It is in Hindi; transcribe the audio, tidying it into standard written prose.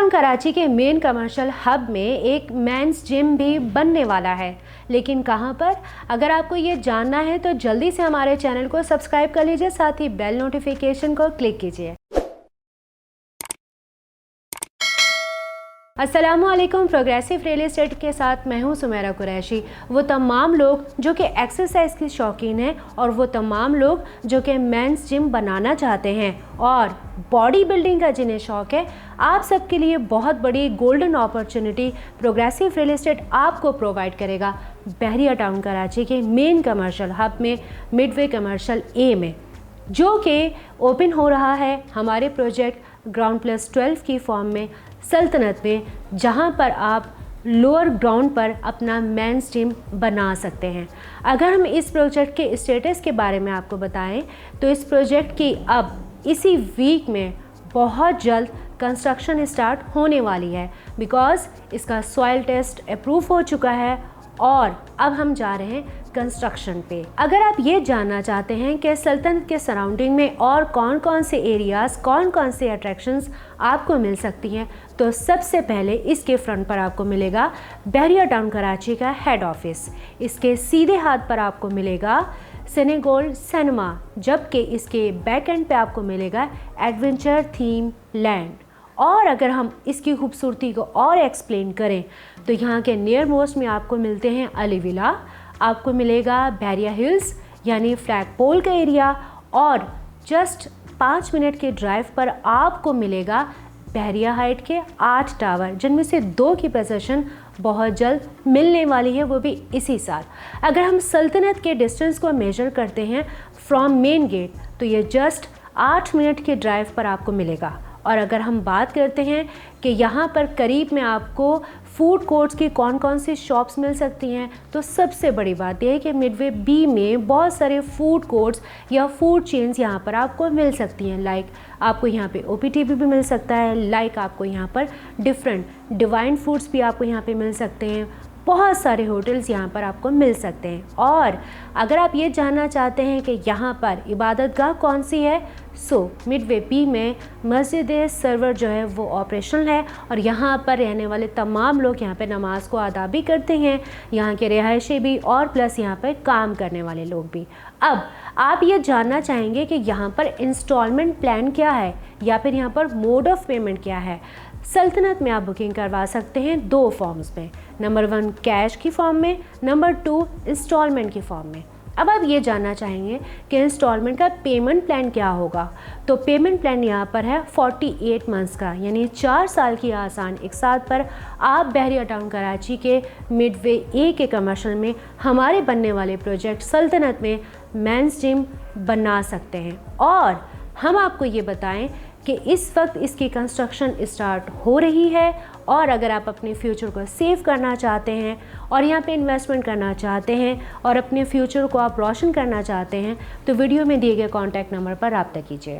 टाउन कराची के मेन कमर्शियल हब में एक मेंस जिम भी बनने वाला है, लेकिन कहां पर? अगर आपको ये जानना है तो जल्दी से हमारे चैनल को सब्सक्राइब कर लीजिए, साथ ही बेल नोटिफिकेशन को क्लिक कीजिए। अस्सलामुअलैकुम। प्रोग्रेसिव रियल एस्टेट के साथ मैं हूं सुमेरा कुरैशी। वो तमाम लोग जो कि एक्सरसाइज की शौकीन हैं और वो तमाम लोग जो कि मेंस जिम बनाना चाहते हैं और बॉडी बिल्डिंग का जिन्हें शौक़ है, आप सबके लिए बहुत बड़ी golden opportunity progressive real estate आपको प्रोवाइड करेगा बहरिया टाउन कराची के मेन कमर्शियल हब में, मिडवे कमर्शियल ए में, जो कि ओपन हो रहा है हमारे प्रोजेक्ट ग्राउंड+12 की फॉर्म में सल्तनत में, जहां पर आप लोअर ग्राउंड पर अपना मेंस जिम बना सकते हैं। अगर हम इस प्रोजेक्ट के स्टेटस के बारे में आपको बताएं तो इस प्रोजेक्ट की अब इसी वीक में बहुत जल्द कंस्ट्रक्शन स्टार्ट होने वाली है, बिकॉज़ इसका सॉइल टेस्ट अप्रूव हो चुका है और अब हम जा रहे हैं कंस्ट्रक्शन पे। अगर आप ये जानना चाहते हैं कि सल्तनत के सराउंडिंग में और कौन कौन से एरियाज़, कौन कौन से अट्रैक्शंस आपको मिल सकती हैं, तो सबसे पहले इसके फ्रंट पर आपको मिलेगा बहरिया टाउन कराची का हेड ऑफिस। इसके सीधे हाथ पर आपको मिलेगा सेनेगोल्ड सिनेमा, जबकि इसके बैक एंड पे आपको मिलेगा एडवेंचर थीम लैंड। और अगर हम इसकी खूबसूरती को और एक्सप्लेन करें तो यहाँ के नियर मोस्ट में आपको मिलते हैं अली विला, आपको मिलेगा बहरिया हिल्स यानी फ्लैग पोल का एरिया, और जस्ट 5 मिनट के ड्राइव पर आपको मिलेगा बहरिया हाइट के 8 टावर, जिनमें से 2 की पोजीशन बहुत जल्द मिलने वाली है, वो भी इसी साल। अगर हम सल्तनत के डिस्टेंस को मेजर करते हैं फ्रॉम मेन गेट तो ये जस्ट 8 मिनट के ड्राइव पर आपको मिलेगा। और अगर हम बात करते हैं कि यहाँ पर करीब में आपको फूड कोर्ट्स की कौन कौन सी शॉप्स मिल सकती हैं, तो सबसे बड़ी बात यह है कि मिडवे बी में बहुत सारे फूड कोर्ट्स या फूड चेन्स यहाँ पर आपको मिल सकती हैं। लाइक आपको यहाँ पे OPTB भी मिल सकता है, लाइक आपको यहाँ पर डिफरेंट डिवाइन फूड्स भी आपको यहाँ पे मिल सकते हैं, बहुत सारे होटल्स यहाँ पर आपको मिल सकते हैं। और अगर आप ये जानना चाहते हैं कि यहाँ पर इबादतगाह कौन सी है, सो मिडवे बी में मस्जिद सरवर जो है वो ऑपरेशनल है और यहाँ पर रहने वाले तमाम लोग यहाँ पे नमाज को अदा भी करते हैं, यहाँ के रिहायशी भी और प्लस यहाँ पर काम करने वाले लोग भी। अब आप ये जानना चाहेंगे कि यहाँ पर इंस्टॉलमेंट प्लान क्या है या फिर यहाँ पर मोड ऑफ पेमेंट क्या है। सल्तनत में आप बुकिंग करवा सकते हैं 2 फॉर्म्स में, नंबर 1 कैश की फॉर्म में, नंबर 2 इंस्टॉलमेंट की फॉर्म में। अब आप ये जानना चाहेंगे कि इंस्टॉलमेंट का पेमेंट प्लान क्या होगा, तो पेमेंट प्लान यहाँ पर है 48 मंथ्स का, यानी 4 साल की आसान इकसात पर आप बहरिया टाउन कराची के मिडवे ए के कमर्शियल में हमारे बनने वाले प्रोजेक्ट सल्तनत में मेंस जिम बना सकते हैं। और हम आपको ये बताएं कि इस वक्त इसकी कंस्ट्रक्शन स्टार्ट हो रही है, और अगर आप अपने फ्यूचर को सेव करना चाहते हैं और यहाँ पे इन्वेस्टमेंट करना चाहते हैं और अपने फ्यूचर को आप रोशन करना चाहते हैं तो वीडियो में दिए गए कॉन्टैक्ट नंबर पर रब्ता कीजिए।